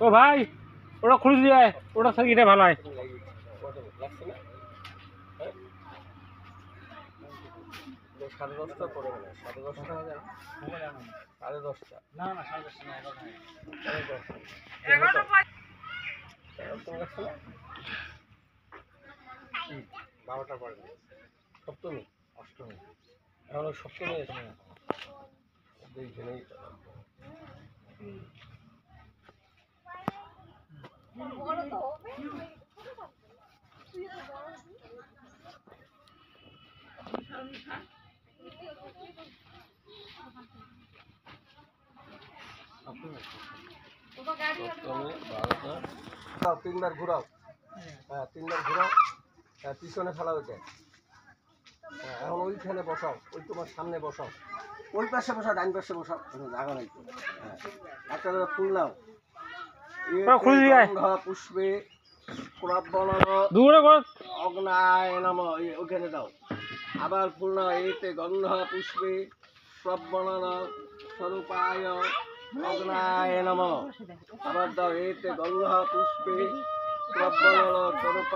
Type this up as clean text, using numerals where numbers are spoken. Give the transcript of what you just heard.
ও ভাই ওটা খুলে দিয়ে ওটা থেকে এটা ভালো হয়। সাড়ে 10টা পরে মানে 10:30 সাড়ে 10টা না না 10:30 না 12টা পরে সপ্তমী অষ্টমী এখন সপ্তমী আছে না দুইজনেই তিনবার ঘুরাও, হ্যাঁ 3বার ঘুরাও, হ্যাঁ পিছনে ফেলা হয়েছে। হ্যাঁ এখন ওইখানে বসাও, ওই তোমার সামনে বসাও, ওই পাশে বসাও, ডান পাশে বসাও, জায়গা নাই তো। হ্যাঁ একটা ফুল নাও, পুষ্পে অগ্নায় নাম, ওখানে দাও। আবার ফুল নাও, এতে গন্ধ পুষ্পে প্রবণন স্বরূপায় অগ্নায় নম। আবার দাও, এতে গন্ধ পুষ্পে প্রবণন স্বরূপ